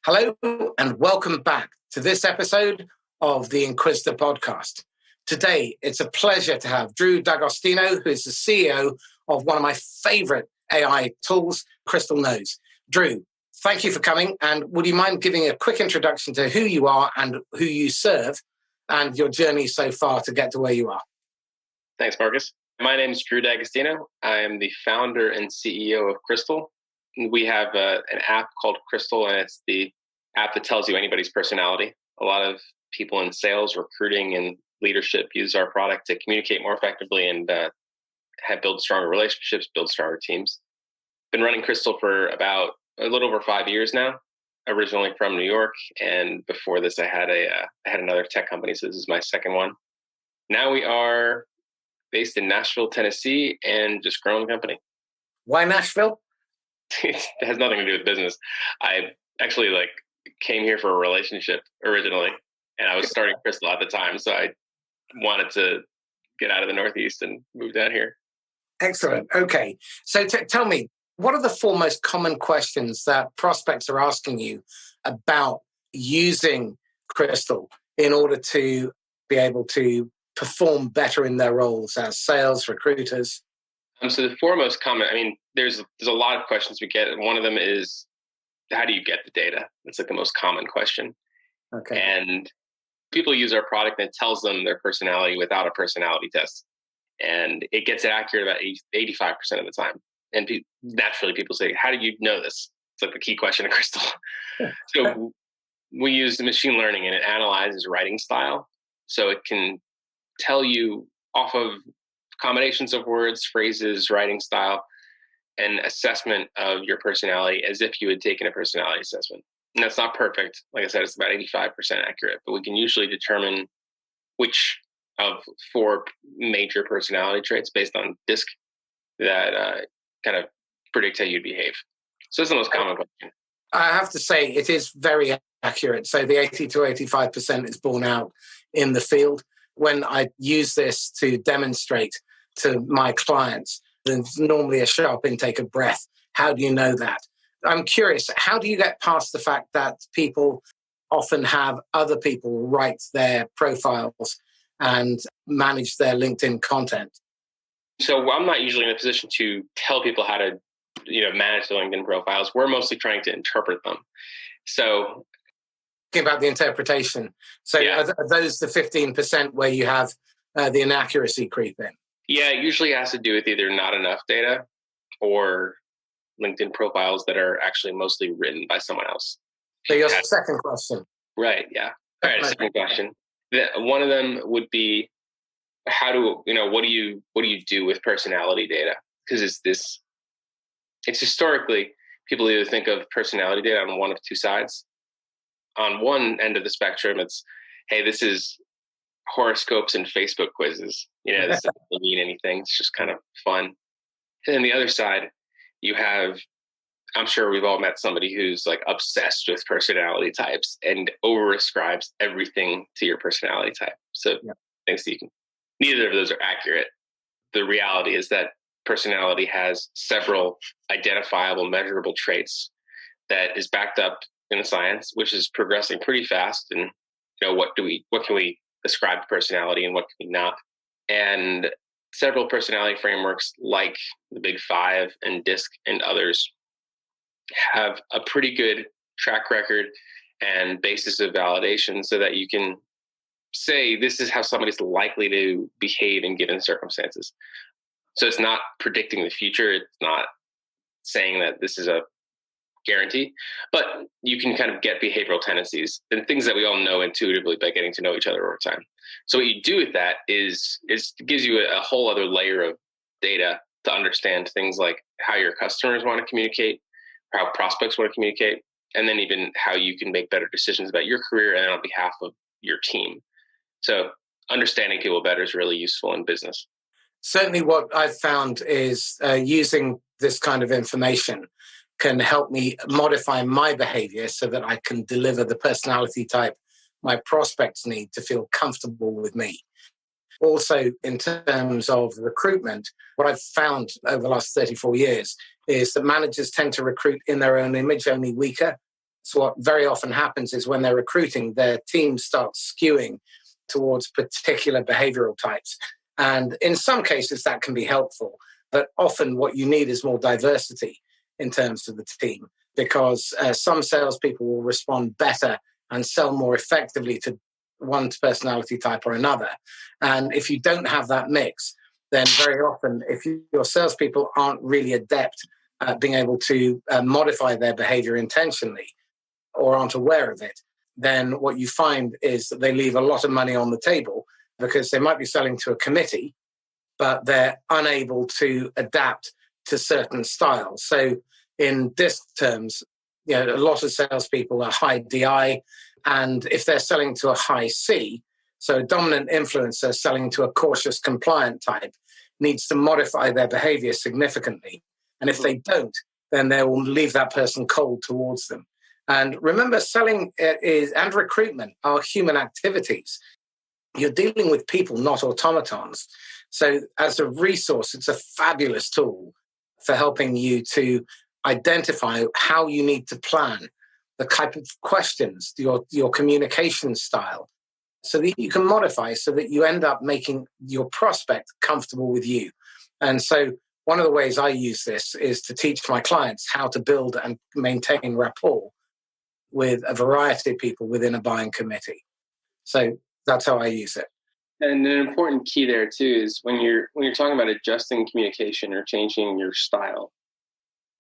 Hello and welcome back to this episode of the Inquisitor podcast. Today, it's a pleasure to have Drew D'Agostino, who is the CEO of one of my favorite AI tools, Crystal Knows. Drew, thank you for coming. And would you mind giving a quick introduction to who you are and who you serve and your journey so far to get to where you are? Thanks, Marcus. My name is Drew D'Agostino. I am the founder and CEO of Crystal. We have an app called Crystal, and it's the app that tells you anybody's personality. A lot of people in sales, recruiting, and leadership use our product to communicate more effectively and build stronger relationships, build stronger teams. Been running Crystal for about a little over 5 years now. Originally from New York, and before this, I had another tech company. So this is my second one. Now we are based in Nashville, Tennessee, and just growing the company. Why Nashville? It has nothing to do with business. I actually came here for a relationship originally, and I was starting Crystal at the time. So I wanted to get out of the Northeast and move down here. Excellent. Okay. So tell me, what are the four most common questions that prospects are asking you about using Crystal in order to be able to perform better in their roles as sales recruiters? So the four most common, there's a lot of questions we get. And one of them is, how do you get the data? That's the most common question. Okay. And people use our product and it tells them their personality without a personality test. And it gets it accurate about 85% of the time. And naturally people say, how do you know this? It's the key question of Crystal. So we use the machine learning, and it analyzes writing style. So it can tell you off of combinations of words, phrases, writing style, and assessment of your personality as if you had taken a personality assessment. And that's not perfect. Like I said, it's about 85% accurate, but we can usually determine which of four major personality traits based on DISC that kind of predict how you'd behave. So that's the most common question. I have to say it is very accurate. So the 80 to 85% is borne out in the field. When I use this to demonstrate to my clients, there's normally a sharp intake of breath. How do you know that? I'm curious, how do you get past the fact that people often have other people write their profiles and manage their LinkedIn content? So I'm not usually in a position to tell people how to, manage their LinkedIn profiles. We're mostly trying to interpret them. So thinking about the interpretation. So yeah. Are those the 15% where you have the inaccuracy creep in? Yeah, it usually has to do with either not enough data or LinkedIn profiles that are actually mostly written by someone else. So your second question. Right, yeah. All right, second question. One of them would be, what do you do with personality data? Because it's historically, people either think of personality data on one of two sides. On one end of the spectrum, it's, hey, this is horoscopes and Facebook quizzes. This doesn't mean anything. It's just kind of fun. And then the other side, you have, I'm sure we've all met somebody who's obsessed with personality types and overascribes everything to your personality type. So thanks to you, neither of those are accurate. The reality is that personality has several identifiable, measurable traits that is backed up in the science, which is progressing pretty fast. And what can we ascribe to personality and what can we not? And several personality frameworks like the Big Five and DISC and others have a pretty good track record and basis of validation so that you can say this is how somebody's likely to behave in given circumstances. So it's not predicting the future. It's not saying that this is a guarantee, but you can kind of get behavioral tendencies and things that we all know intuitively by getting to know each other over time. So what you do with that is it gives you a whole other layer of data to understand things like how your customers want to communicate, how prospects want to communicate, and then even how you can make better decisions about your career and on behalf of your team. So understanding people better is really useful in business. Certainly what I've found is using this kind of information can help me modify my behavior so that I can deliver the personality type my prospects need to feel comfortable with me. Also, in terms of recruitment, what I've found over the last 34 years is that managers tend to recruit in their own image, only weaker. So what very often happens is when they're recruiting, their team starts skewing towards particular behavioral types. And in some cases, that can be helpful. But often what you need is more diversity in terms of the team, because some salespeople will respond better and sell more effectively to one personality type or another. And if you don't have that mix, then very often, if your salespeople aren't really adept at being able to modify their behavior intentionally or aren't aware of it, then what you find is that they leave a lot of money on the table because they might be selling to a committee, but they're unable to adapt to certain styles. So in DISC terms, a lot of salespeople are high DI, and if they're selling to a high C, so a dominant influencer selling to a cautious compliant type needs to modify their behavior significantly. And if they don't, then they will leave that person cold towards them. And remember, selling and recruitment are human activities. You're dealing with people, not automatons. So as a resource, it's a fabulous tool for helping you to identify how you need to plan, the type of questions, your communication style, so that you can modify so that you end up making your prospect comfortable with you. And so one of the ways I use this is to teach my clients how to build and maintain rapport with a variety of people within a buying committee. So that's how I use it. And an important key there too is when you're talking about adjusting communication or changing your style.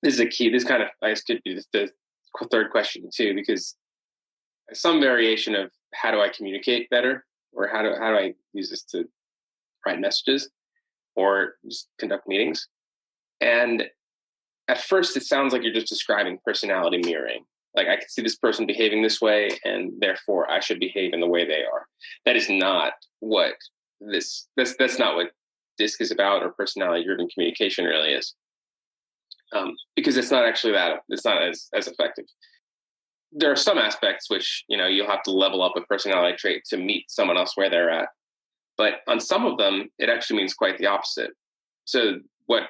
This is a key. This kind of, I guess, could be the third question too, because some variation of how do I communicate better, or how do I use this to write messages or just conduct meetings. And at first, it sounds like you're just describing personality mirroring. Like, I can see this person behaving this way, and therefore I should behave in the way they are. That is not what that's not what DISC is about, or personality-driven communication really is. Because it's not actually that, it's not as effective. There are some aspects which, you'll have to level up a personality trait to meet someone else where they're at. But on some of them, it actually means quite the opposite. So what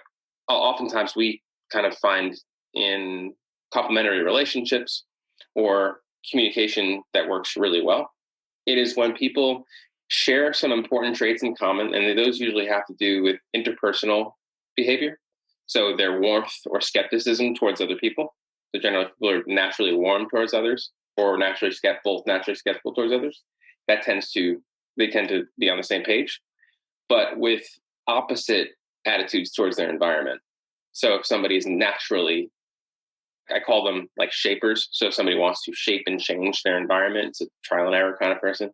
oftentimes we kind of find in complementary relationships or communication that works really well, it is when people share some important traits in common, and those usually have to do with interpersonal behavior. So their warmth or skepticism towards other people. So generally, people are naturally warm towards others, or naturally skeptical towards others. They tend to be on the same page, but with opposite attitudes towards their environment. So if somebody is naturally, I call them like shapers. So if somebody wants to shape and change their environment, it's a trial and error kind of person,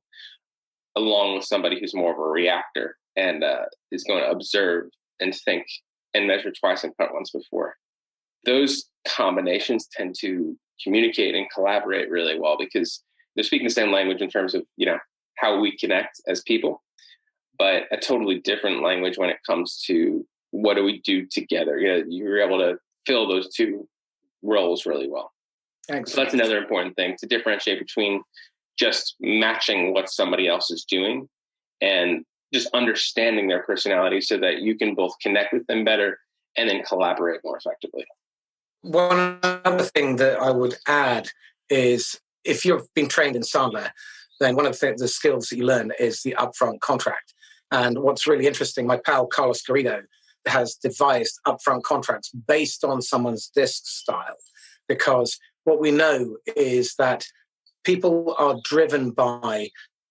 along with somebody who's more of a reactor and is going to observe and think and measure twice and cut once before. Those combinations tend to communicate and collaborate really well because they're speaking the same language in terms of, how we connect as people, but a totally different language when it comes to what do we do together. You're able to fill those two roles really well. Excellent. So that's another important thing, to differentiate between just matching what somebody else is doing and just understanding their personality so that you can both connect with them better and then collaborate more effectively. One other thing that I would add is if you've been trained in Sandler, then one of the skills that you learn is the upfront contract. And what's really interesting, my pal Carlos Garrido has devised upfront contracts based on someone's DISC style, because what we know is that people are driven by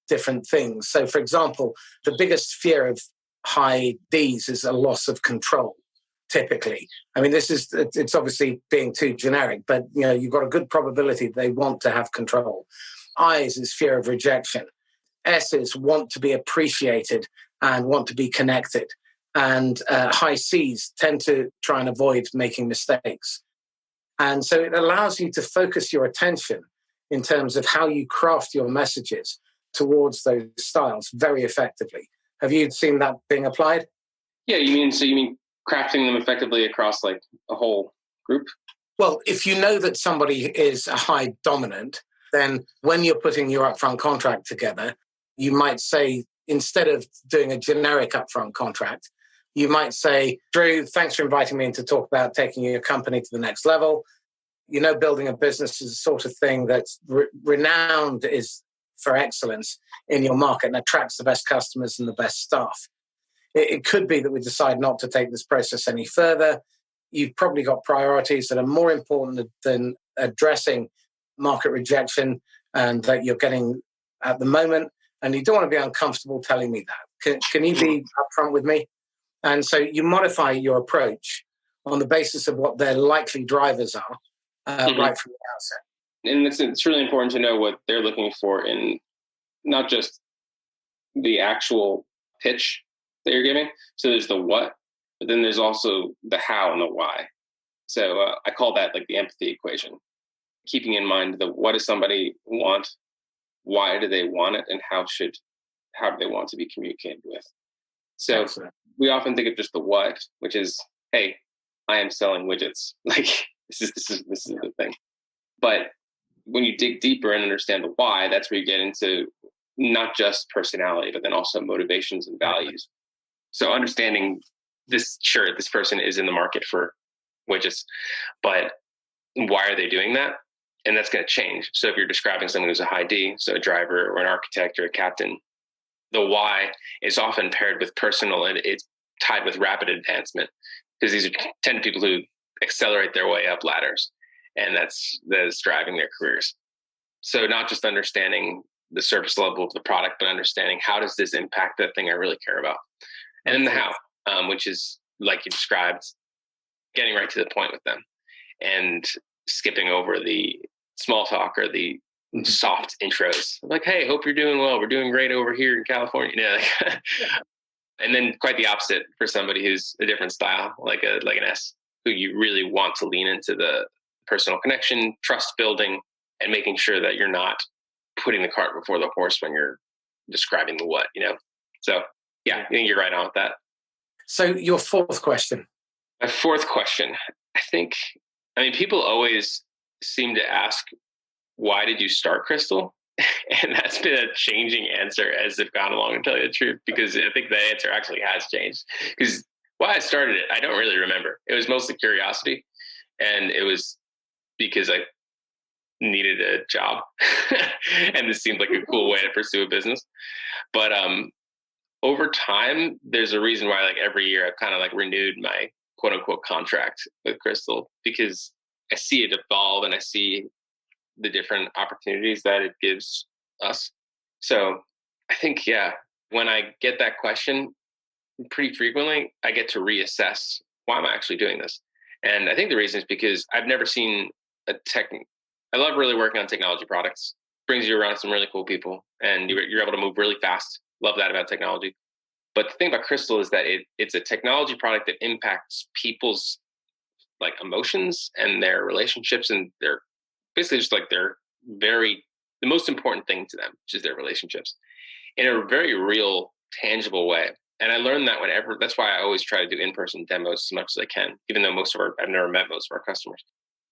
different things. So, for example, the biggest fear of high Ds is a loss of control. Typically, I mean, it's obviously being too generic, but you've got a good probability they want to have control. I's is fear of rejection. S's want to be appreciated and want to be connected. And high C's tend to try and avoid making mistakes. And so it allows you to focus your attention in terms of how you craft your messages towards those styles very effectively. Have you seen that being applied? Yeah, you mean crafting them effectively across like a whole group? Well, if you know that somebody is a high dominant, then when you're putting your upfront contract together, you might say, instead of doing a generic upfront contract, you might say, Drew, thanks for inviting me in to talk about taking your company to the next level. building a business is the sort of thing that's renowned is for excellence in your market and attracts the best customers and the best staff. It could be that we decide not to take this process any further. You've probably got priorities that are more important than addressing market rejection and that you're getting at the moment. And you don't want to be uncomfortable telling me that. Can you be upfront with me? And so you modify your approach on the basis of what their likely drivers are right from the outset. And it's really important to know what they're looking for in not just the actual pitch that you're giving. So there's the what, but then there's also the how and the why. So I call that like the empathy equation, keeping in mind the what does somebody want, why do they want it, and how do they want to be communicated with. So excellent. We often think of just the what, which is, hey, I am selling widgets. Like this is the thing. But when you dig deeper and understand the why, that's where you get into not just personality, but then also motivations and values. So understanding this person is in the market for widgets, but why are they doing that? And that's going to change. So if you're describing someone who's a high D, so a driver or an architect or a captain, the why is often paired with personal, and it's tied with rapid advancement, because these are 10 people who accelerate their way up ladders, and that's driving their careers. So not just understanding the surface level of the product, but understanding how does this impact the thing I really care about. And then the how, which is like you described, getting right to the point with them and skipping over the small talk or the soft intros. Like, hey, hope you're doing well. We're doing great over here in California. And then quite the opposite for somebody who's a different style, like an S, who you really want to lean into the personal connection, trust building, and making sure that you're not putting the cart before the horse when you're describing the what, So yeah, I think you're right on with that. So your fourth question. My fourth question, people always seem to ask, why did you start Crystal? And that's been a changing answer as they've gone along, to tell you the truth, because I think the answer actually has changed. Because why I started it, I don't really remember. It was mostly curiosity. And it was because I needed a job. And this seemed like a cool way to pursue a business. But over time, there's a reason why every year I've kind of renewed my quote unquote contract with Crystal, because I see it evolve and I see the different opportunities that it gives us. So I think, when I get that question pretty frequently, I get to reassess, why am I actually doing this? And I think the reason is because I've never seen I love really working on technology products. Brings you around some really cool people and you're able to move really fast. Love that about technology. But the thing about Crystal is that it's a technology product that impacts people's emotions and their relationships, and they're basically just the most important thing to them, which is their relationships, in a very real, tangible way. And I learned that that's why I always try to do in-person demos as much as I can, even though I've never met most of our customers,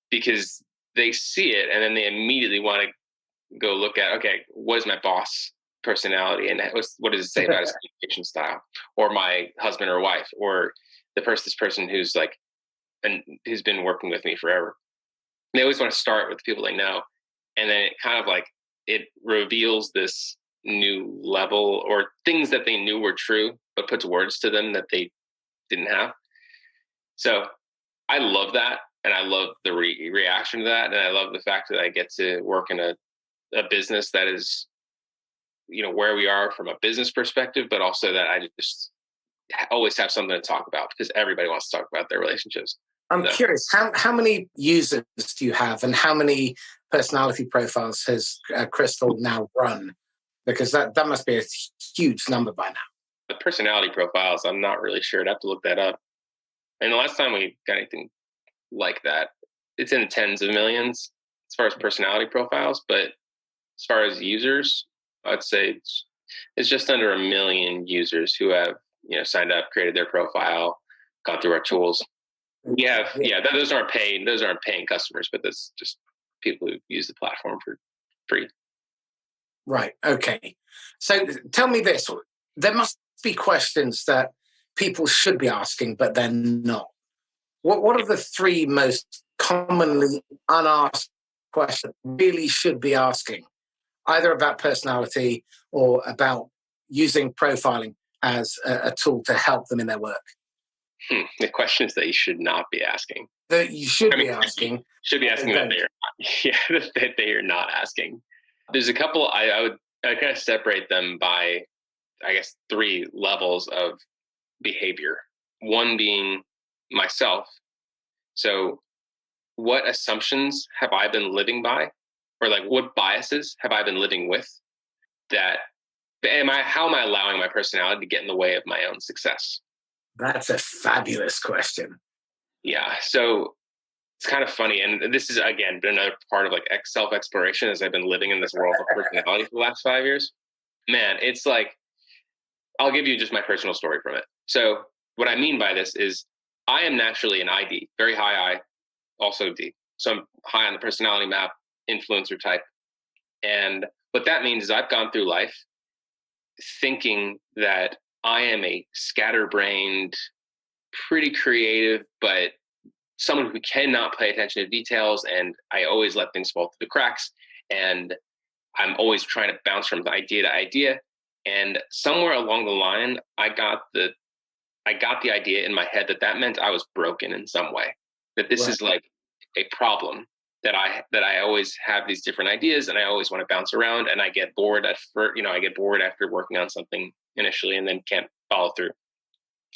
because they see it and then they immediately want to go look at, okay, what is my boss personality and what does it say about his communication style, or my husband or wife, or this person who's who's been working with me forever. They always want to start with the people they know. And then it kind of it reveals this new level, or things that they knew were true, but puts words to them that they didn't have. So I love that. And I love the reaction to that. And I love the fact that I get to work in a business that is, where we are from a business perspective, but also that I just always have something to talk about, because everybody wants to talk about their relationships. I'm curious, how many users do you have, and how many personality profiles has Crystal now run? Because that must be a huge number by now. The personality profiles, I'm not really sure. I'd have to look that up. And the last time we got anything like that, it's in the tens of millions as far as personality profiles. But as far as users, I'd say it's just under 1 million users who have signed up, created their profile, gone through our tools. We have, those aren't paying customers, but that's just people who use the platform for free. Right. Okay. So tell me this: there must be questions that people should be asking, but they're not. What are the 3 most commonly unasked question really should be asking, either about personality or about using profiling as a tool to help them in their work? The questions that you should not be asking. That you should be asking. Should be asking that they are not. Yeah, that they are not asking. There's a couple. I kind of separate them by, I guess, 3 levels of behavior. One being myself. So, what assumptions have I been living by, or like what biases have I been living with? That how am I allowing my personality to get in the way of my own success? That's a fabulous question. Yeah. So it's kind of funny. And this is, again, been another part of like self-exploration as I've been living in this world of personality for the last 5 years. Man, it's like, I'll give you just my personal story from it. So what I mean by this is I am naturally an ID, very high I, also D. So I'm high on the personality map, influencer type. And what that means is I've gone through life thinking that I am a scatterbrained, pretty creative, but someone who cannot pay attention to details. And I always let things fall through the cracks. And I'm always trying to bounce from idea to idea. And somewhere along the line, I got the idea in my head that meant I was broken in some way. That this is like a problem, that I always have these different ideas and I always want to bounce around, and I get bored I get bored after working on something initially and then can't follow through.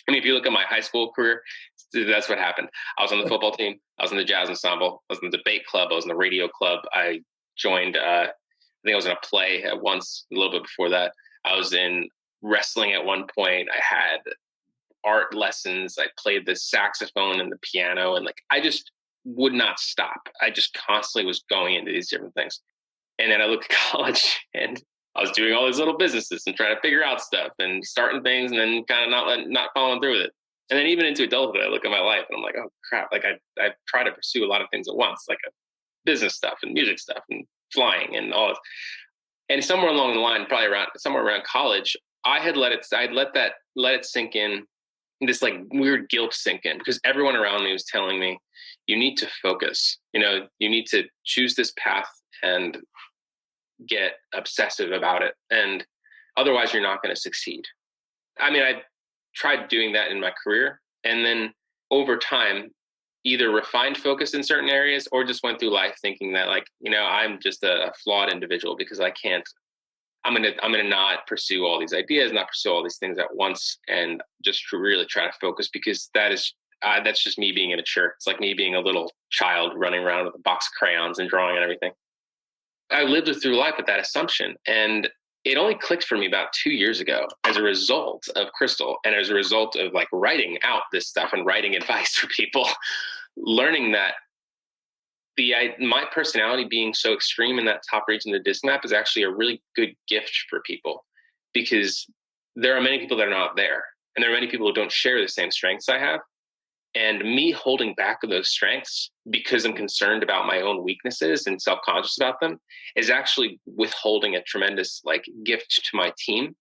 I mean, if you look at my high school career, that's what happened. I was on the football team. I was in the jazz ensemble. I was in the debate club. I was in the radio club. I joined, I think I was in a play at once, a little bit before that. I was in wrestling at one point. I had art lessons. I played the saxophone and the piano. And like, I just would not stop. I just constantly was going into these different things. And then I looked at college and I was doing all these little businesses and trying to figure out stuff and starting things and then kind of not following through with it. And then even into adulthood, I look at my life and I'm like, oh crap. Like I try to pursue a lot of things at once, like a business stuff and music stuff and flying and all this. And somewhere along the line, somewhere around college, I'd let it sink in, this like weird guilt sink in, because everyone around me was telling me, you need to focus, you need to choose this path and get obsessive about it. And otherwise you're not going to succeed. I mean, I tried doing that in my career. And then over time, either refined focus in certain areas or just went through life thinking that like, I'm just a flawed individual because I'm going to not pursue all these ideas, not pursue all these things at once, and just to really try to focus, because that's just me being immature. It's like me being a little child running around with a box of crayons and drawing and everything. I lived through life with that assumption, and it only clicked for me about 2 years ago as a result of Crystal and as a result of like writing out this stuff and writing advice for people, learning that my personality being so extreme in that top region of the disc map is actually a really good gift for people, because there are many people that are not there. And there are many people who don't share the same strengths I have. And me holding back of those strengths because I'm concerned about my own weaknesses and self-conscious about them is actually withholding a tremendous like gift to my team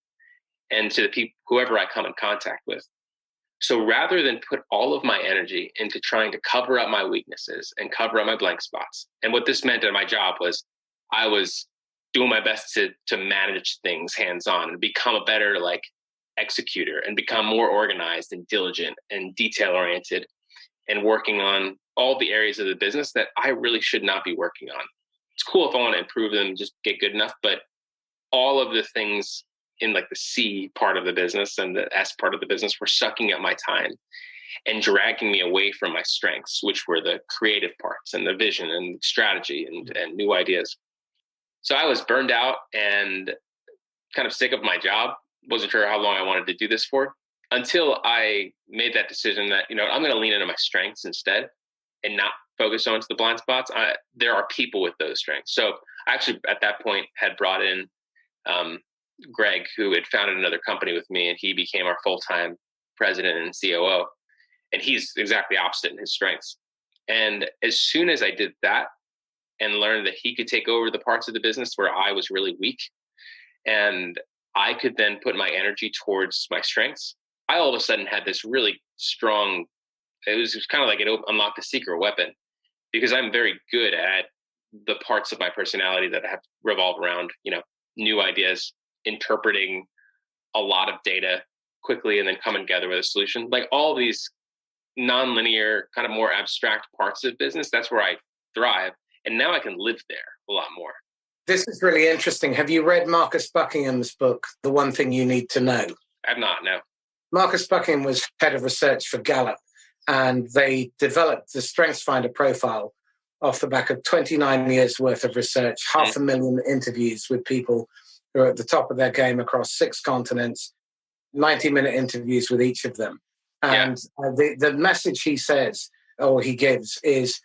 and to the people, whoever I come in contact with. So rather than put all of my energy into trying to cover up my weaknesses and cover up my blank spots, and what this meant in my job was I was doing my best to manage things hands-on and become a better like executor and become more organized and diligent and detail-oriented and working on all the areas of the business that I really should not be working on. It's cool if I want to improve them, just get good enough, but all of the things in like the C part of the business and the S part of the business were sucking up my time and dragging me away from my strengths, which were the creative parts and the vision and strategy and new ideas. So I was burned out and kind of sick of my job. Wasn't sure how long I wanted to do this for, until I made that decision that, I'm going to lean into my strengths instead and not focus on to the blind spots. There are people with those strengths. So I actually at that point had brought in Greg, who had founded another company with me, and he became our full-time president and COO. And he's exactly opposite in his strengths. And as soon as I did that and learned that he could take over the parts of the business where I was really weak, and I could then put my energy towards my strengths, I all of a sudden had this really strong, it was kind of like it unlocked a secret weapon. because I'm very good at the parts of my personality that have revolved around, new ideas, interpreting a lot of data quickly, and then coming together with a solution. Like all these nonlinear, kind of more abstract parts of business, that's where I thrive. And now I can live there a lot more. This is really interesting. Have you read Marcus Buckingham's book, The One Thing You Need to Know? I've not, no. Marcus Buckingham was head of research for Gallup, and they developed the StrengthsFinder profile off the back of 29 years worth of research, 500,000 interviews with people who are at the top of their game across 6 continents, 90-minute interviews with each of them. And the message he says, or he gives, is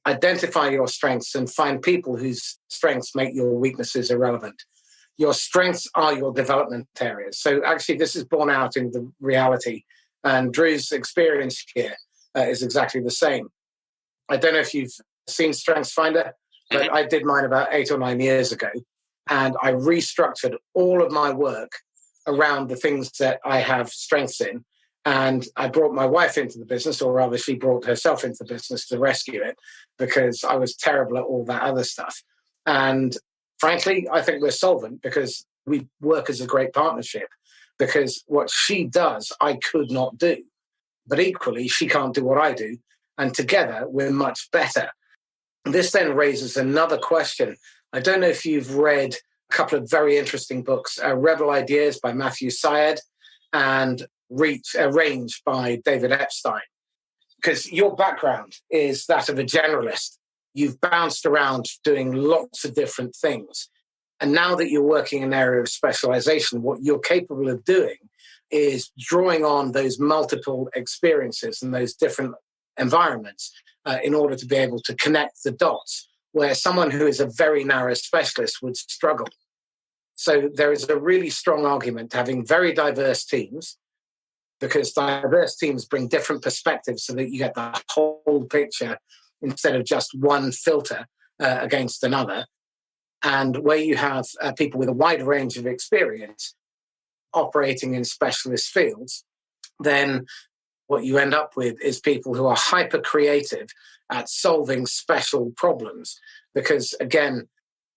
identify your strengths and find people whose strengths make your weaknesses irrelevant. Your strengths are your development areas. So actually, this is borne out in the reality. And Drew's experience here is exactly the same. I don't know if you've seen StrengthsFinder, but I did mine about 8 or 9 years ago. And I restructured all of my work around the things that I have strengths in. And I brought my wife into the business, or rather she brought herself into the business to rescue it, because I was terrible at all that other stuff. And frankly, I think we're solvent because we work as a great partnership, because what she does, I could not do. But equally, she can't do what I do. And together, we're much better. This then raises another question. I don't know if you've read a couple of very interesting books, Rebel Ideas by Matthew Syed and Range by David Epstein. Because your background is that of a generalist. You've bounced around doing lots of different things. And now that you're working in an area of specialization, what you're capable of doing is drawing on those multiple experiences and those different environments in order to be able to connect the dots where someone who is a very narrow specialist would struggle. So there is a really strong argument to having very diverse teams, because diverse teams bring different perspectives so that you get the whole picture instead of just one filter against another. And where you have people with a wide range of experience operating in specialist fields, then what you end up with is people who are hyper creative at solving special problems. Because again,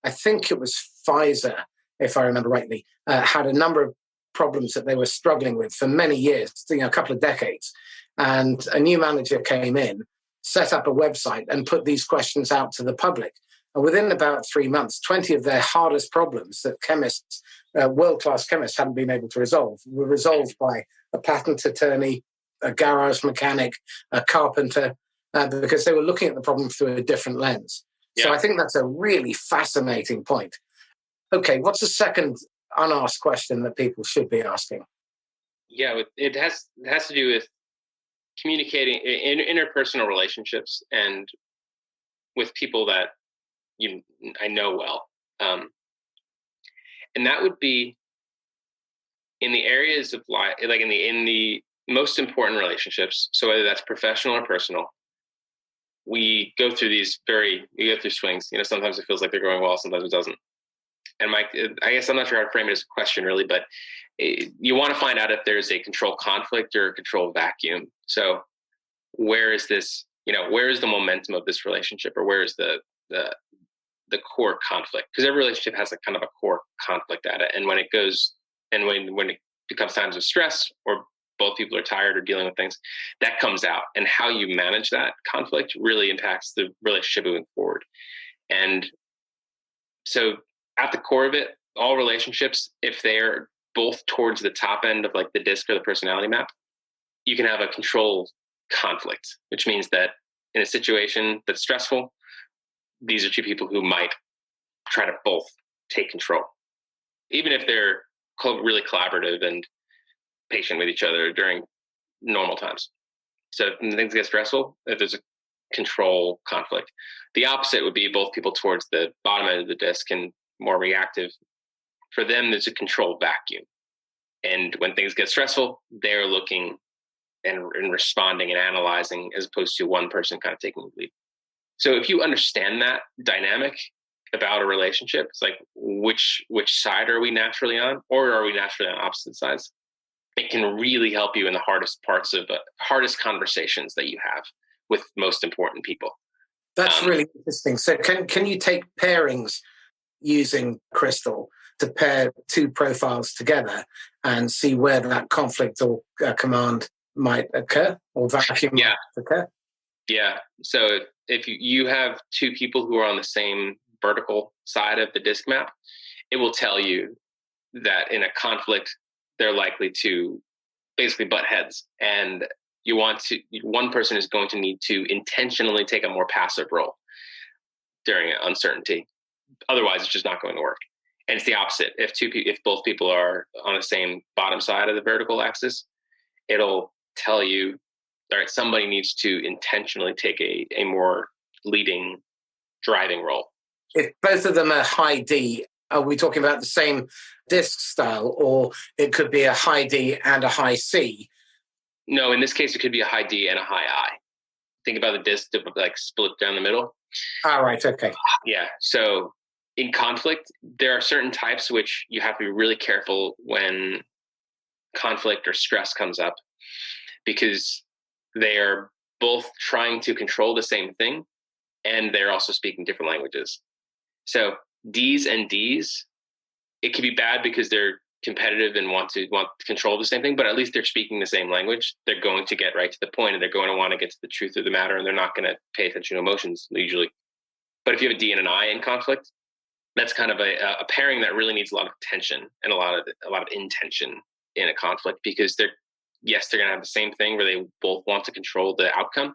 I think it was Pfizer, if I remember rightly, had a number of problems that they were struggling with for many years, a couple of decades. And a new manager came in, set up a website and put these questions out to the public. And within about 3 months, 20 of their hardest problems that chemists, world-class chemists, hadn't been able to resolve were resolved by a patent attorney, a garage mechanic, a carpenter, because they were looking at the problem through a different lens. Yeah. So I think that's a really fascinating point. Okay, what's the second unasked question that people should be asking? Yeah, it has to do with communicating in interpersonal relationships and with people that I know well, and that would be in the areas of life, like in the most important relationships. So whether that's professional or personal, we go through swings. Sometimes it feels like they're going well, sometimes it doesn't. And I guess I'm not sure how to frame it as a question really, but you want to find out if there's a control conflict or a control vacuum. So where is this, where is the momentum of this relationship, or where is the core conflict? Because every relationship has a kind of a core conflict at it. And when it goes, and when it becomes times of stress, or both people are tired or dealing with things, that comes out. And how you manage that conflict really impacts the relationship moving forward. And so at the core of it, all relationships, if they're both towards the top end of like the disc or the personality map, you can have a control conflict, which means that in a situation that's stressful, these are two people who might try to both take control, even if they're really collaborative and patient with each other during normal times. So when things get stressful, if there's a control conflict, the opposite would be both people towards the bottom end of the disc and more reactive. For them, there's a control vacuum. And when things get stressful, they're looking and responding and analyzing, as opposed to one person kind of taking the lead. So if you understand that dynamic about a relationship, it's like which side are we naturally on, or are we naturally on opposite sides? It can really help you in the hardest parts of hardest conversations that you have with most important people. That's really interesting. So can you take pairings using Crystal to pair two profiles together and see where that conflict or command might occur or vacuum might occur? Yeah. So if you have two people who are on the same vertical side of the disk map, it will tell you that in a conflict, they're likely to basically butt heads. And one person is going to need to intentionally take a more passive role during uncertainty. Otherwise, it's just not going to work. And it's the opposite. If both people are on the same bottom side of the vertical axis, it'll tell you, all right, somebody needs to intentionally take a more leading, driving role. If both of them are high D, are we talking about the same disk style, or it could be a high D and a high C? No, in this case, it could be a high D and a high I. Think about the disk to like split down the middle. All right. Okay. Yeah. So in conflict, there are certain types which you have to be really careful when conflict or stress comes up, because they are both trying to control the same thing and they're also speaking different languages. So D's and D's, it can be bad because they're competitive and want to control the same thing, but at least they're speaking the same language. They're going to get right to the point, and they're going to want to get to the truth of the matter, and they're not going to pay attention to emotions usually. But if you have a D and an I in conflict, that's kind of a pairing that really needs a lot of attention and a lot of intention in a conflict, because they're going to have the same thing where they both want to control the outcome,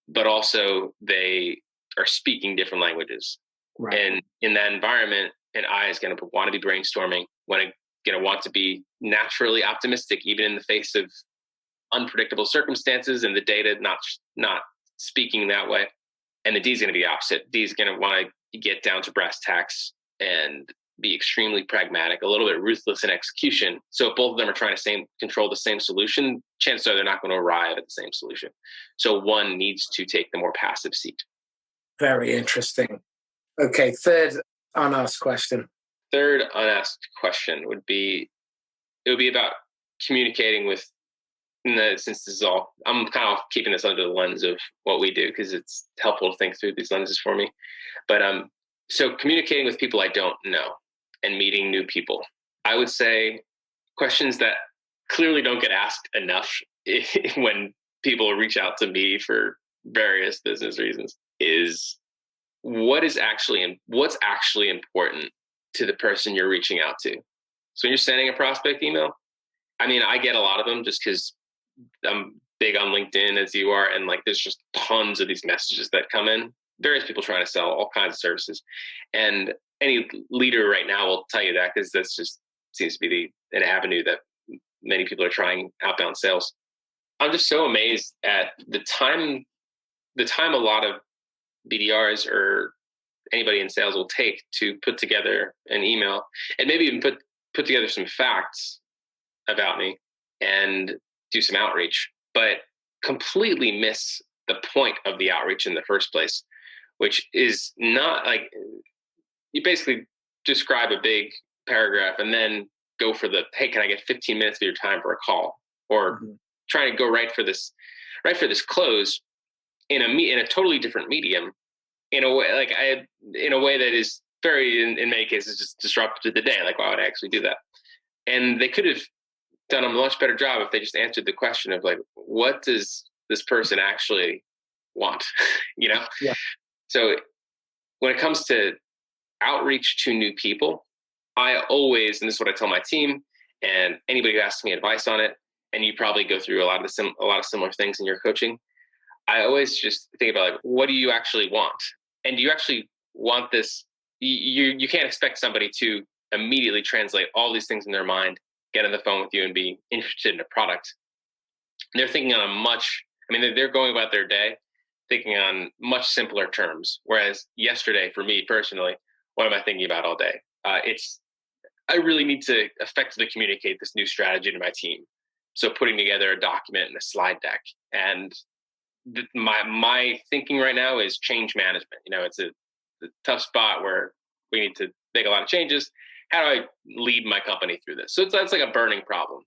but also they are speaking different languages. Right. And in that environment, an I is going to want to be brainstorming, going to want to be naturally optimistic, even in the face of unpredictable circumstances and the data not speaking that way. And the D is going to be opposite. D is going to want to get down to brass tacks and be extremely pragmatic, a little bit ruthless in execution. So if both of them are trying to control the same solution, chances are they're not going to arrive at the same solution. So one needs to take the more passive seat. Very interesting. Okay, third unasked question. Third unasked question would be about communicating with, since this is all, I'm kind of keeping this under the lens of what we do because it's helpful to think through these lenses for me. But so communicating with people I don't know and meeting new people, I would say questions that clearly don't get asked enough when people reach out to me for various business reasons is what's actually important to the person you're reaching out to. So when you're sending a prospect email, I mean, I get a lot of them just because I'm big on LinkedIn as you are, and like there's just tons of these messages that come in, various people trying to sell all kinds of services. And any leader right now will tell you that, because that's just seems to be an avenue that many people are trying outbound sales. I'm just so amazed at the time a lot of BDRs or anybody in sales will take to put together an email and maybe even put together some facts about me and do some outreach, but completely miss the point of the outreach in the first place, which is not like you basically describe a big paragraph and then go for the, hey, can I get 15 minutes of your time for a call? Or trying to go right for this close in a totally different medium, in a way that is very, in many cases, just disruptive to the day. Like, why would I actually do that? And they could have done a much better job if they just answered the question of like, what does this person actually want? Yeah. So when it comes to outreach to new people, I always, and this is what I tell my team and anybody who asks me advice on it, and you probably go through a lot of similar things in your coaching, I always just think about like, what do you actually want? And do you actually want this? You can't expect somebody to immediately translate all these things in their mind, get on the phone with you and be interested in a product. They're thinking on they're going about their day thinking on much simpler terms. Whereas yesterday, for me personally, what am I thinking about all day? I really need to effectively communicate this new strategy to my team. So putting together a document and a slide deck. And my thinking right now is change management. It's a tough spot where we need to make a lot of changes. How do I lead my company through this? So that's like a burning problem.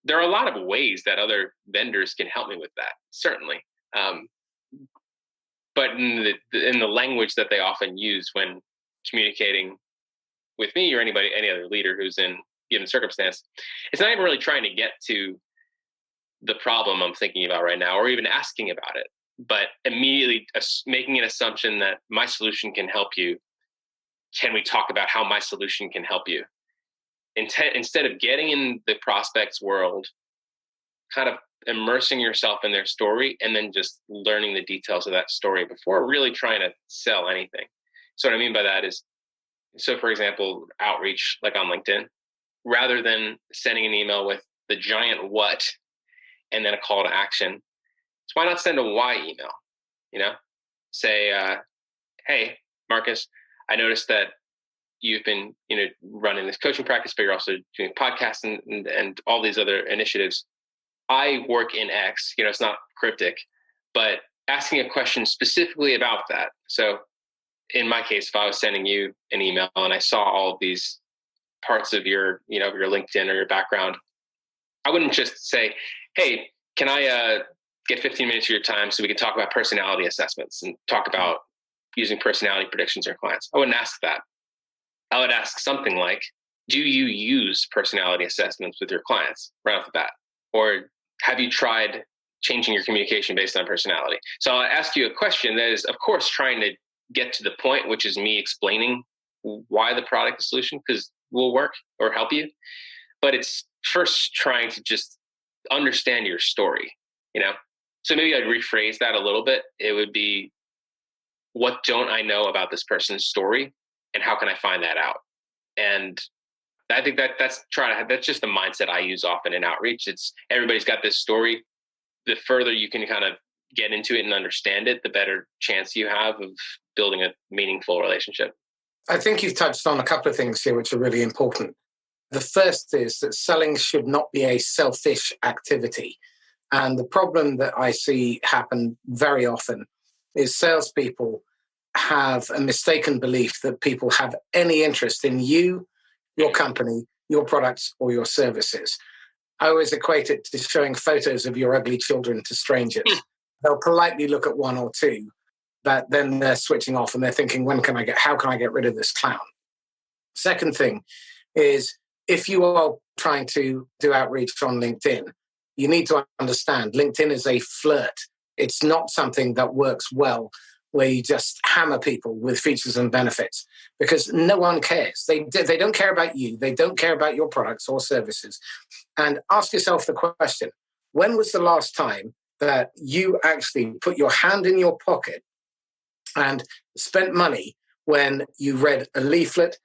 There are a lot of ways that other vendors can help me with that, certainly. But but in the language that they often use when communicating with me or any other leader who's in given circumstance, it's not even really trying to get to the problem I'm thinking about right now, or even asking about it, but immediately making an assumption that my solution can help you. Can we talk about how my solution can help you? Instead of getting in the prospect's world, kind of immersing yourself in their story and then just learning the details of that story before really trying to sell anything. So what I mean by that is, so for example, outreach like on LinkedIn, rather than sending an email with the giant what and then a call to action, so why not send a why email? Say, hey, Marcus, I noticed that you've been, running this coaching practice, but you're also doing podcasts and all these other initiatives. I work in X, it's not cryptic, but asking a question specifically about that. So in my case, if I was sending you an email and I saw all of these parts of your, your LinkedIn or your background, I wouldn't just say, hey, can I get 15 minutes of your time so we can talk about personality assessments and talk about using personality predictions in clients? I wouldn't ask that. I would ask something like, do you use personality assessments with your clients right off the bat? Or have you tried changing your communication based on personality? So I'll ask you a question that is, of course, trying to get to the point, which is me explaining why the product or solution will work or help you. But it's first trying to just understand your story, So maybe I'd rephrase that a little bit. It would be, what don't I know about this person's story, and how can I find that out? And I think that's just the mindset I use often in outreach. It's everybody's got this story. The further you can kind of get into it and understand it, the better chance you have of building a meaningful relationship. I think you've touched on a couple of things here which are really important. The first is that selling should not be a selfish activity. And the problem that I see happen very often is salespeople have a mistaken belief that people have any interest in you, your company, your products, or your services. I always equate it to showing photos of your ugly children to strangers. They'll politely look at one or two, but then they're switching off and they're thinking, how can I get rid of this clown? Second thing is, if you are trying to do outreach on LinkedIn, you need to understand LinkedIn is a flirt. It's not something that works well where you just hammer people with features and benefits, because no one cares. They don't care about you. They don't care about your products or services. And ask yourself the question, when was the last time that you actually put your hand in your pocket and spent money when you read a leaflet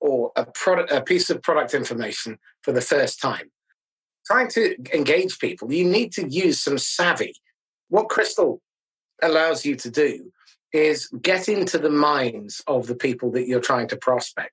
or a piece of product information for the first time? Trying to engage people, you need to use some savvy. What Crystal allows you to do is get into the minds of the people that you're trying to prospect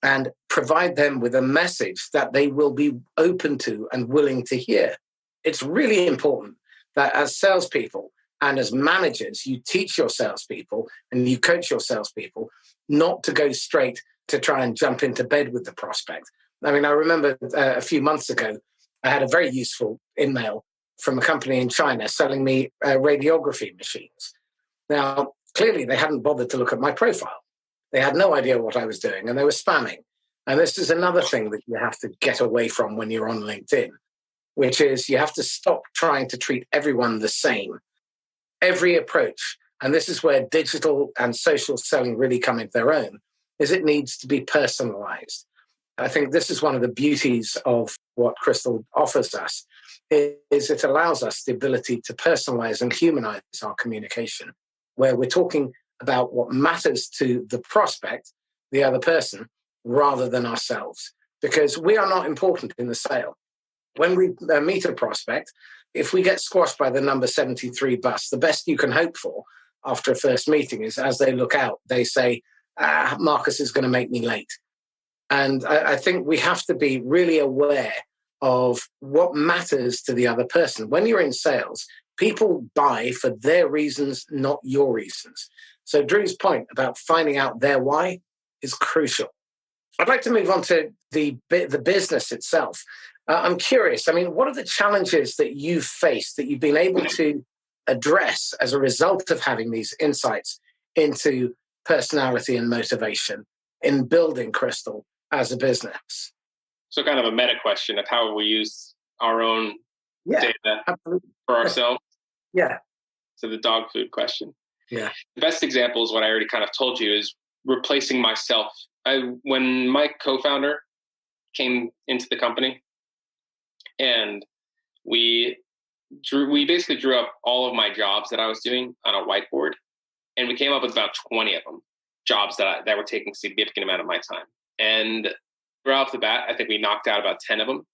and provide them with a message that they will be open to and willing to hear. It's really important that as salespeople and as managers, you teach your salespeople and you coach your salespeople not to go straight to try and jump into bed with the prospect. I mean, I remember a few months ago, I had a very useful email from a company in China selling me radiography machines. Now, clearly, they hadn't bothered to look at my profile. They had no idea what I was doing, and they were spamming. And this is another thing that you have to get away from when you're on LinkedIn, which is you have to stop trying to treat everyone the same. Every approach, and this is where digital and social selling really come into their own, is it needs to be personalized. I think this is one of the beauties of what Crystal offers us, is it allows us the ability to personalize and humanize our communication, where we're talking about what matters to the prospect, the other person, rather than ourselves, because we are not important in the sale. When we meet a prospect, if we get squashed by the number 73 bus, the best you can hope for after a first meeting is as they look out, they say, Marcus is going to make me late. And I think we have to be really aware of what matters to the other person. When you're in sales, people buy for their reasons, not your reasons. So Drew's point about finding out their why is crucial. I'd like to move on to the business itself. I'm curious, I mean, what are the challenges that you've faced that you've been able to address as a result of having these insights into personality and motivation in building Crystal as a business? So kind of a meta question of how we use our own data absolutely. for ourselves. Yeah. So the dog food question. Yeah. The best example is what I already kind of told you, is replacing myself. When my co-founder came into the company, and we basically drew up all of my jobs that I was doing on a whiteboard, and we came up with about 20 of them, jobs that were taking a significant amount of my time. And right off the bat, I think we knocked out about 10 of them.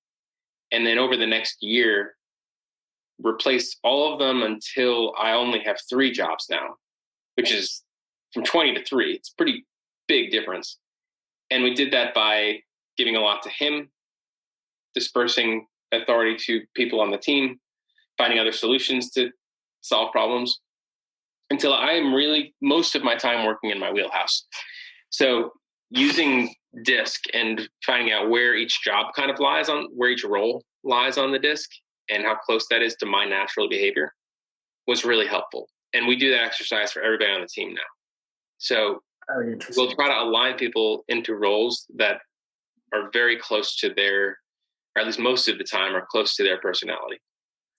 And then over the next year, replaced all of them until I only have 3 jobs now, which is from 20 to 3. It's a pretty big difference. And we did that by giving a lot to him, dispersing authority to people on the team, finding other solutions to solve problems, until I am really most of my time working in my wheelhouse. So using DISC and finding out where each job kind of lies on, where each role lies on the DISC and how close that is to my natural behavior was really helpful. And we do that exercise for everybody on the team now. So we'll try to align people into roles that are very close to their, or at least most of the time are close to their personality.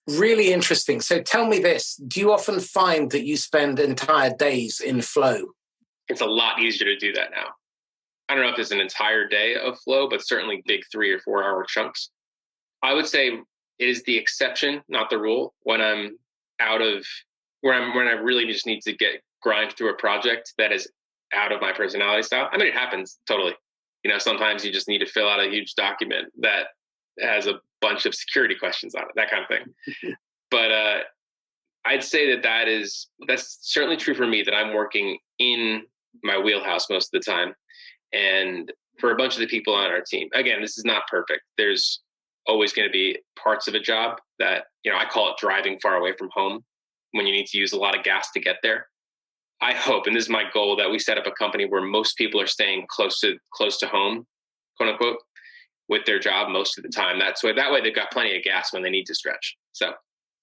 Really interesting. So tell me this, do you often find that you spend entire days in flow? It's a lot easier to do that now. I don't know if there's an entire day of flow, but certainly big 3 or 4 hour chunks. I would say it is the exception, not the rule, when I'm out of when I really just need to grind through a project that is out of my personality style. I mean, it happens totally. You know, sometimes you just need to fill out a huge document that has a bunch of security questions on it, that kind of thing. But I'd say that's certainly true for me, that I'm working in my wheelhouse most of the time. And for a bunch of the people on our team, again, this is not perfect. There's always going to be parts of a job that, you know, I call it driving far away from home, when you need to use a lot of gas to get there. I hope, and this is my goal, that we set up a company where most people are staying close to home, quote unquote, with their job most of the time. That way they've got plenty of gas when they need to stretch.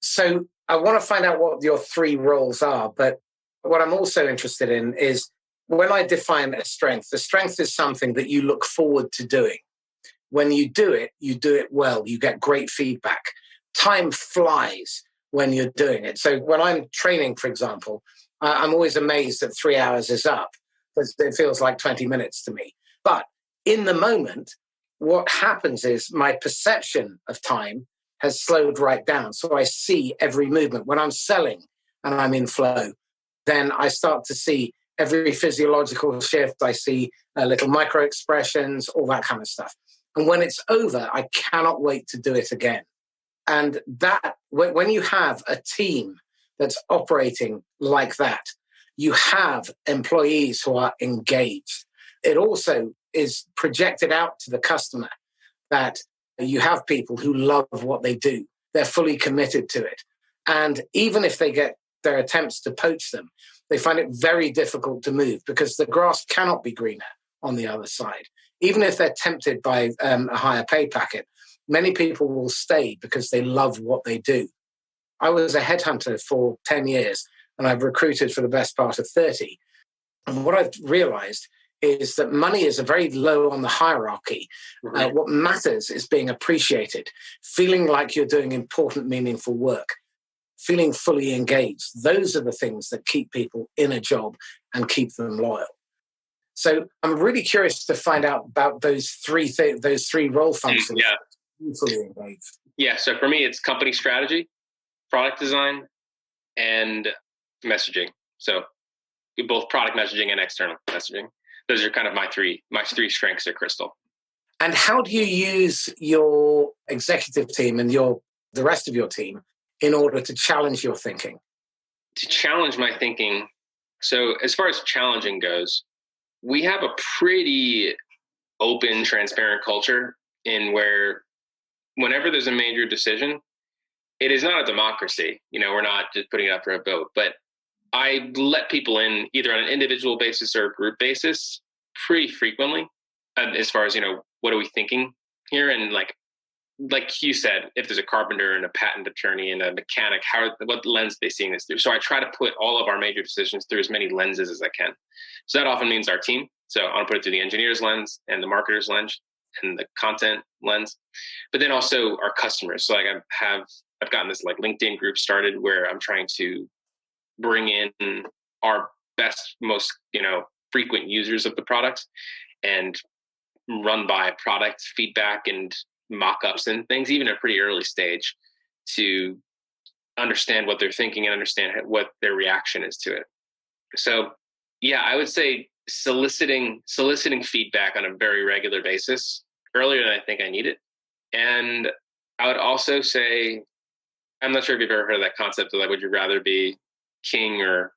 So I want to find out what your 3 roles are, but what I'm also interested in is, when I define a strength, the strength is something that you look forward to doing. When you do it well, you get great feedback. Time flies when you're doing it. So when I'm training, for example, I'm always amazed that 3 hours is up, because it feels like 20 minutes to me. But in the moment, what happens is my perception of time has slowed right down. So I see every movement. When I'm selling and I'm in flow, then I start to see every physiological shift. I see little micro expressions, all that kind of stuff. And when it's over, I cannot wait to do it again. And that, when you have a team that's operating like that, you have employees who are engaged. It also is projected out to the customer that you have people who love what they do. They're fully committed to it. And even if they get their attempts to poach them, they find it very difficult to move, because the grass cannot be greener on the other side. Even if they're tempted by a higher pay packet, many people will stay because they love what they do. I was a headhunter for 10 years, and I've recruited for the best part of 30. And what I've realized is that money is a very low on the hierarchy. Mm-hmm. What matters is being appreciated, feeling like you're doing important, meaningful work, feeling fully engaged. Those are the things that keep people in a job and keep them loyal. So I'm really curious to find out about those 3 role functions. Yeah. Fully engaged. Yeah. So for me, it's company strategy, product design, and messaging. So both product messaging and external messaging. Those are kind of my three strengths at Crystal. And how do you use your executive team and the rest of your team in order to challenge your thinking? To challenge my thinking. So as far as challenging goes, we have a pretty open, transparent culture in where whenever there's a major decision, it is not a democracy. You know, we're not just putting it up for a vote, but I let people in either on an individual basis or a group basis pretty frequently, as far as, you know, what are we thinking here? And like, like you said, if there's a carpenter and a patent attorney and a mechanic, what lens are they seeing this through? So I try to put all of our major decisions through as many lenses as I can. So that often means our team. So I want to put it through the engineer's lens and the marketer's lens and the content lens, but then also our customers. So like I've gotten this like LinkedIn group started where I'm trying to bring in our best, most, frequent users of the products and run by product feedback and mock-ups and things, even at a pretty early stage, to understand what they're thinking and understand what their reaction is to it. So yeah, I would say soliciting feedback on a very regular basis, earlier than I think I need it. And I would also say, I'm not sure if you've ever heard of that concept of like, would you rather be king or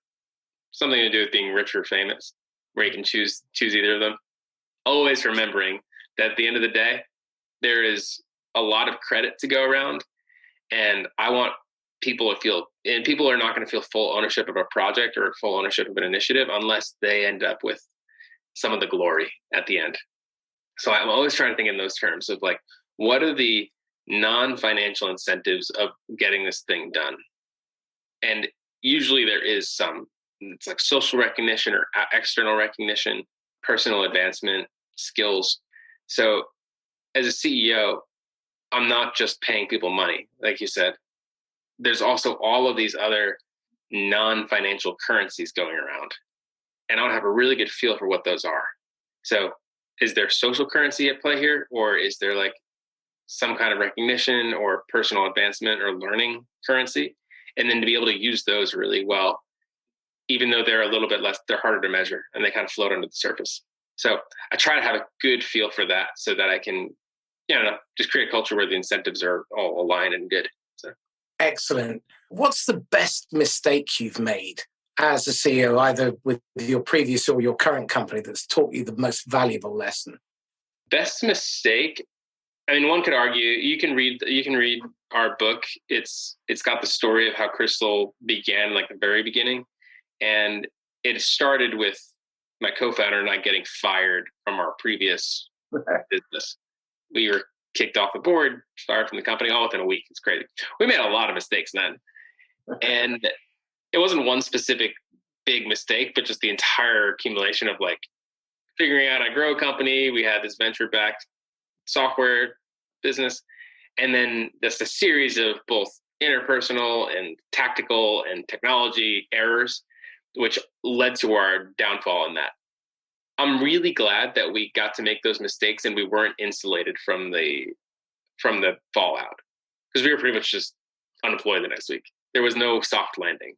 something to do with being rich or famous, where you can choose either of them. Always remembering that at the end of the day, there is a lot of credit to go around, and I want people to feel, and people are not going to feel full ownership of a project or full ownership of an initiative unless they end up with some of the glory at the end. So I'm always trying to think in those terms of like, what are the non-financial incentives of getting this thing done? And usually there is some. It's like social recognition or external recognition, personal advancement, skills. So as a CEO, I'm not just paying people money, like you said. There's also all of these other non-financial currencies going around. And I don't have a really good feel for what those are. So is there social currency at play here? Or is there like some kind of recognition or personal advancement or learning currency? And then to be able to use those really well, even though they're a little bit less, they're harder to measure and they kind of float under the surface. So I try to have a good feel for that so that I can, just create a culture where the incentives are all aligned and good. So. Excellent. What's the best mistake you've made as a CEO, either with your previous or your current company, that's taught you the most valuable lesson? Best mistake? I mean, one could argue you can read our book. It's got the story of how Crystal began, like the very beginning. And it started with my co-founder and I getting fired from our previous business. We were kicked off the board, fired from the company all within a week. It's crazy. We made a lot of mistakes then. And it wasn't one specific big mistake, but just the entire accumulation of like figuring out how to grow a company. We had this venture-backed software business. And then there's a series of both interpersonal and tactical and technology errors, which led to our downfall in that. I'm really glad that we got to make those mistakes and we weren't insulated from the fallout, because we were pretty much just unemployed the next week. There was no soft landing.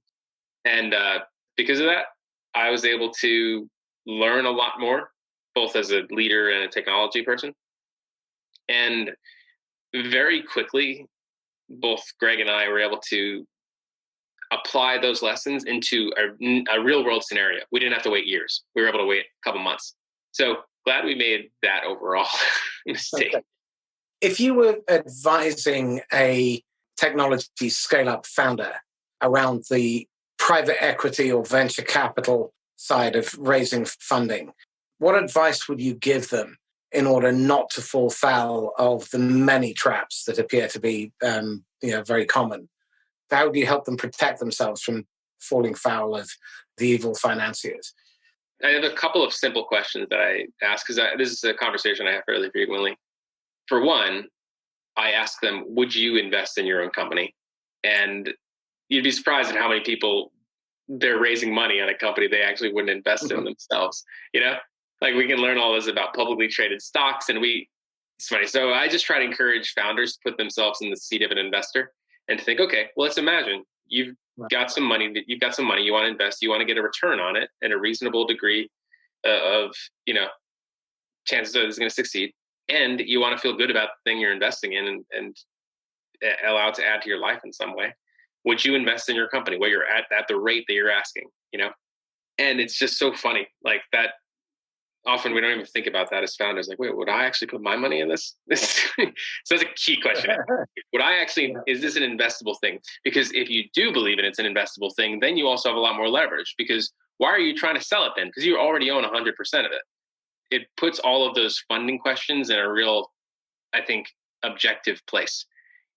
And because of that, I was able to learn a lot more, both as a leader and a technology person. And very quickly, both Greg and I were able to apply those lessons into a real world scenario. We didn't have to wait years. We were able to wait a couple months. So glad we made that overall mistake. Okay. If you were advising a technology scale-up founder around the private equity or venture capital side of raising funding, what advice would you give them in order not to fall foul of the many traps that appear to be very common? How do you help them protect themselves from falling foul of the evil financiers? I have a couple of simple questions that I ask, because this is a conversation I have fairly frequently. For one, I ask them, would you invest in your own company? And you'd be surprised at how many people they're raising money on a company they actually wouldn't invest in themselves. Like we can learn all this about publicly traded stocks, and it's funny. So I just try to encourage founders to put themselves in the seat of an investor and to think, okay, well, let's imagine you've got some money you want to invest, you want to get a return on it and a reasonable degree of, chances that it's going to succeed. And you want to feel good about the thing you're investing in and allow it to add to your life in some way. Would you invest in your company where you're at the rate that you're asking, And it's just so funny. Like that, often we don't even think about that as founders. Like, wait, would I actually put my money in this? So that's a key question. Is this an investable thing? Because if you do believe it's an investable thing, then you also have a lot more leverage, because why are you trying to sell it then? Because you already own 100% of it. It puts all of those funding questions in a real, I think, objective place.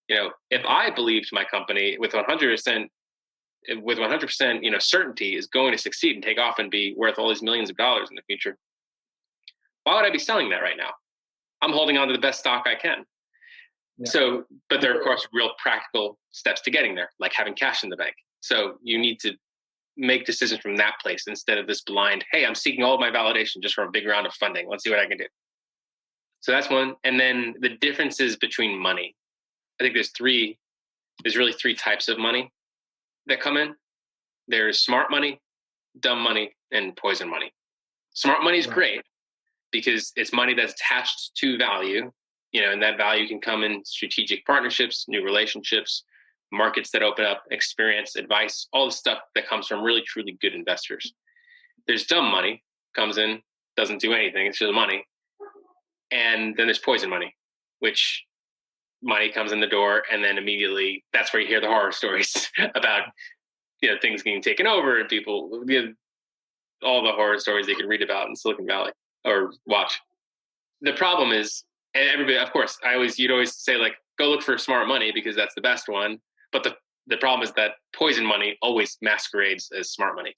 If I believed my company with 100%, certainty is going to succeed and take off and be worth all these millions of dollars in the future, why would I be selling that right now? I'm holding on to the best stock I can. Yeah. So, but there are, of course, real practical steps to getting there, like having cash in the bank. So you need to make decisions from that place instead of this blind, hey, I'm seeking all of my validation just from a big round of funding. Let's see what I can do. So that's one. And then the differences between money. I think there's really three types of money that come in. There's smart money, dumb money, and poison money. Smart money is great because it's money that's attached to value, and that value can come in strategic partnerships, new relationships, markets that open up, experience, advice, all the stuff that comes from really, truly good investors. There's dumb money, comes in, doesn't do anything, it's just money. And then there's poison money, which money comes in the door, and then immediately that's where you hear the horror stories about things getting taken over and people, all the horror stories they can read about in Silicon Valley or watch. The problem is, and everybody, of course, you'd always say, like, go look for smart money because that's the best one. But the problem is that poison money always masquerades as smart money.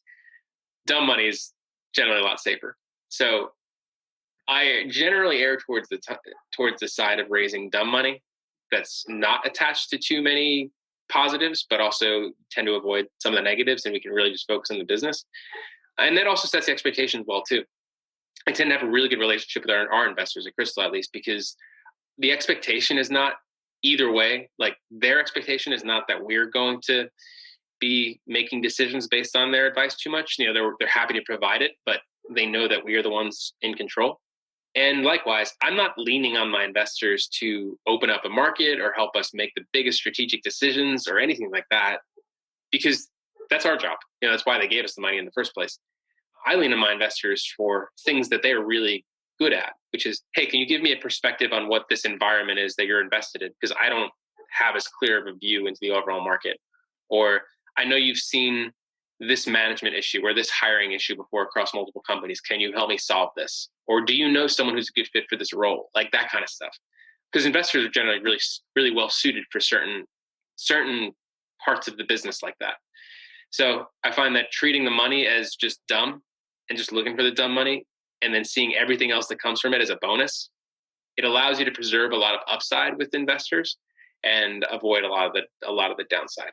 Dumb money is generally a lot safer. So I generally err towards the side of raising dumb money that's not attached to too many positives, but also tend to avoid some of the negatives, and we can really just focus on the business. And that also sets the expectations well too. I tend to have a really good relationship with our investors at Crystal, at least, because the expectation is not either way. Like, their expectation is not that we're going to be making decisions based on their advice too much. They're happy to provide it, but they know that we are the ones in control. And likewise, I'm not leaning on my investors to open up a market or help us make the biggest strategic decisions or anything like that, because that's our job. That's why they gave us the money in the first place. I lean on my investors for things that they're really good at, which is, hey, can you give me a perspective on what this environment is that you're invested in? Because I don't have as clear of a view into the overall market. Or I know you've seen this management issue or this hiring issue before across multiple companies. Can you help me solve this? Or do you know someone who's a good fit for this role? Like that kind of stuff. Because investors are generally really, really well suited for certain parts of the business like that. So I find that treating the money as just dumb and just looking for the dumb money and then seeing everything else that comes from it as a bonus, it allows you to preserve a lot of upside with investors and avoid a lot of the downside.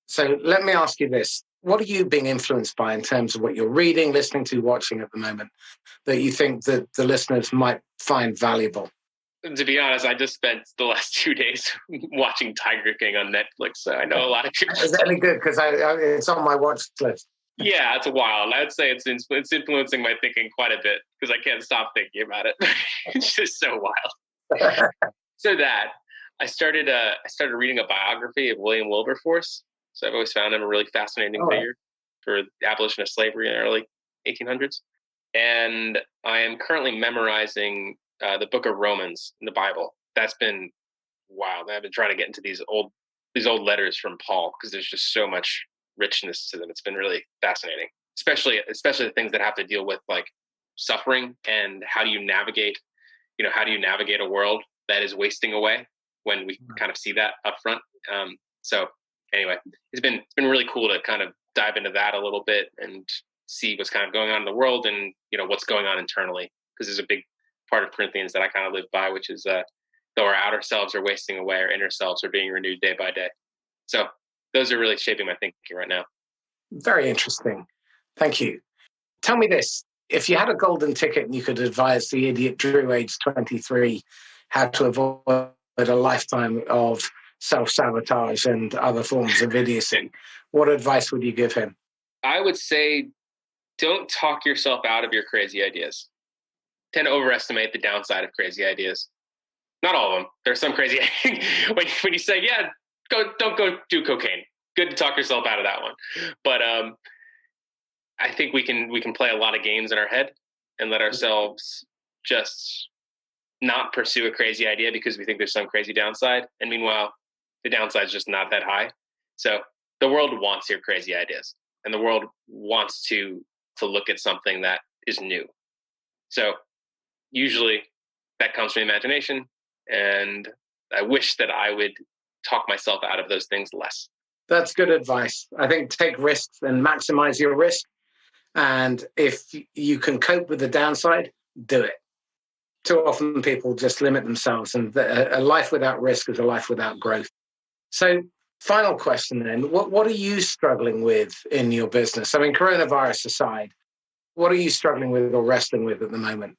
So let me ask you this. What are you being influenced by in terms of what you're reading, listening to, watching at the moment that you think that the listeners might find valuable? To be honest, I just spent the last 2 days watching Tiger King on Netflix. So I know a lot of people. Is that any good? Because it's on my watch list. Yeah, it's wild. I would say it's influencing my thinking quite a bit because I can't stop thinking about it. It's just so wild. So that I started reading a biography of William Wilberforce. So I've always found him a really fascinating figure for the abolition of slavery in the early 1800s. And I am currently memorizing the book of Romans in the Bible. That's been wild. I've been trying to get into these old letters from Paul because there's just so much richness to them. It's been really fascinating, especially the things that have to deal with like suffering and how do you navigate a world that is wasting away when we kind of see that up front. So anyway, it's been really cool to kind of dive into that a little bit and see what's kind of going on in the world and what's going on internally, because there's a big part of Corinthians that I kind of live by, which is though our outer selves are wasting away, our inner selves are being renewed day by day. So those are really shaping my thinking right now. Very interesting. Thank you. Tell me this. If you had a golden ticket and you could advise the idiot Drew, age 23, how to avoid a lifetime of self-sabotage and other forms of idiocy, what advice would you give him? I would say don't talk yourself out of your crazy ideas. Tend to overestimate the downside of crazy ideas. Not all of them. There's some crazy when you say, yeah, don't go do cocaine. Good to talk yourself out of that one. But I think we can play a lot of games in our head and let ourselves just not pursue a crazy idea because we think there's some crazy downside. And meanwhile, the downside is just not that high. So the world wants your crazy ideas, and the world wants to look at something that is new. So usually that comes from imagination. And I wish that I would talk myself out of those things less. That's good advice. I think take risks and maximize your risk. And if you can cope with the downside, do it. Too often people just limit themselves, and a life without risk is a life without growth. So, final question then, what are you struggling with in your business? I mean, coronavirus aside, what are you struggling with or wrestling with at the moment?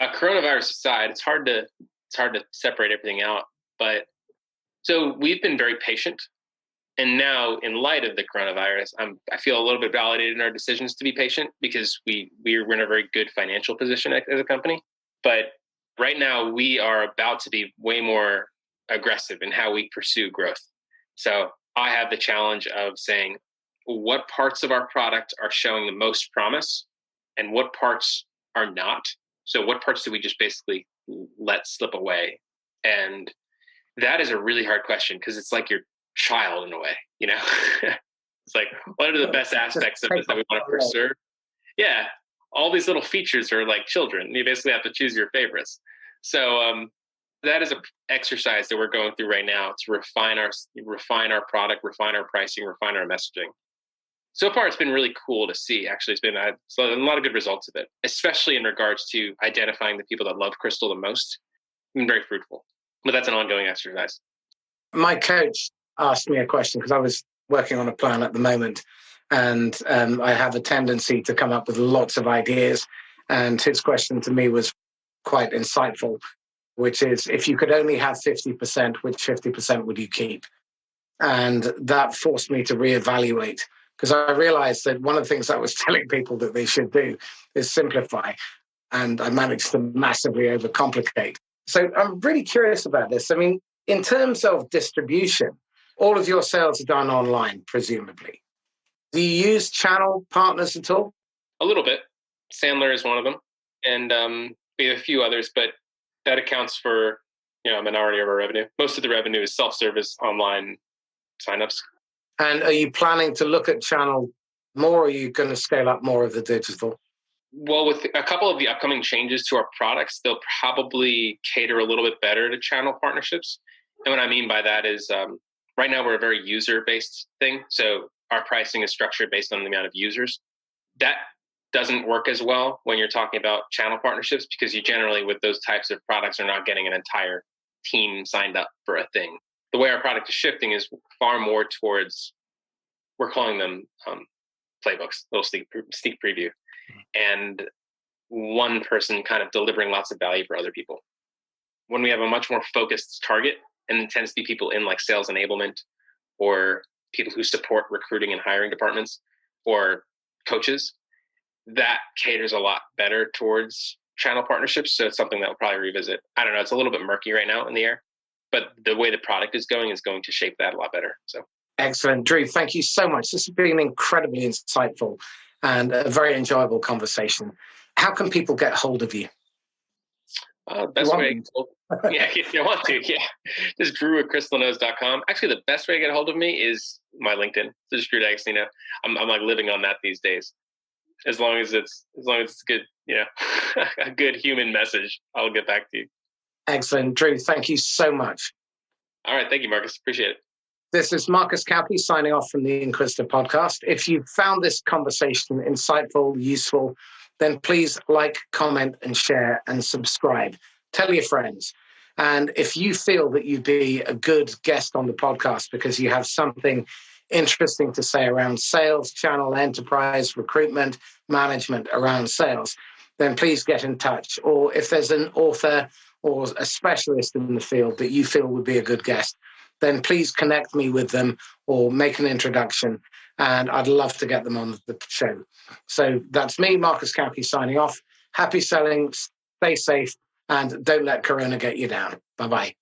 Coronavirus aside, it's hard to separate everything out. But so we've been very patient. And now, in light of the coronavirus, I feel a little bit validated in our decisions to be patient because we're in a very good financial position as a company. But right now, we are about to be way more aggressive in how we pursue growth. So I have the challenge of saying, what parts of our product are showing the most promise and what parts are not? So what parts do we just basically let slip away? And that is a really hard question because it's like your child in a way, you know? It's like, what are the best aspects of this that we want to pursue? Yeah, all these little features are like children. You basically have to choose your favorites. So that is an exercise that we're going through right now to refine our product, refine our pricing, refine our messaging. So far, it's been really cool to see. Actually, it's been a lot of good results of it, especially in regards to identifying the people that love Crystal the most. It's been very fruitful, but that's an ongoing exercise. My coach asked me a question because I was working on a plan at the moment, and I have a tendency to come up with lots of ideas. And his question to me was quite insightful, which is, if you could only have 50%, which 50% would you keep? And that forced me to reevaluate, because I realized that one of the things I was telling people that they should do is simplify. And I managed to massively overcomplicate. So I'm really curious about this. I mean, in terms of distribution, all of your sales are done online, presumably. Do you use channel partners at all? A little bit. Sandler is one of them. And we have a few others, but that accounts for a minority of our revenue. Most of the revenue is self-service online signups. And are you planning to look at channel more, or are you going to scale up more of the digital? Well, with a couple of the upcoming changes to our products, they'll probably cater a little bit better to channel partnerships. And what I mean by that is right now we're a very user-based thing. So our pricing is structured based on the amount of users. That doesn't work as well when you're talking about channel partnerships, because you generally, with those types of products, are not getting an entire team signed up for a thing. The way our product is shifting is far more towards, we're calling them playbooks, little sneak preview, and one person kind of delivering lots of value for other people. When we have a much more focused target, and it tends to be people in like sales enablement or people who support recruiting and hiring departments or coaches, that caters a lot better towards channel partnerships. So it's something that we'll probably revisit. I don't know. It's a little bit murky right now in the air, but the way the product is going to shape that a lot better. So excellent. Drew, thank you so much. This has been incredibly insightful and a very enjoyable conversation. How can people get hold of you? Best way, yeah, if you want to, yeah. Just drew@crystalknows.com. Actually, the best way to get a hold of me is my LinkedIn. So just Drew D'Agostino. I'm like living on that these days. As long as it's good, a good human message, I'll get back to you. Excellent. Drew, thank you so much. All right. Thank you, Marcus. Appreciate it. This is Marcus Kauke signing off from the Inquisitor podcast. If you found this conversation insightful, useful, then please like, comment, and share and subscribe. Tell your friends. And if you feel that you'd be a good guest on the podcast because you have something interesting to say around sales, channel, enterprise, recruitment, management around sales, then please get in touch. Or if there's an author or a specialist in the field that you feel would be a good guest, then please connect me with them or make an introduction. And I'd love to get them on the show. So that's me, Marcus Kauke, signing off. Happy selling, stay safe, and don't let Corona get you down. Bye-bye.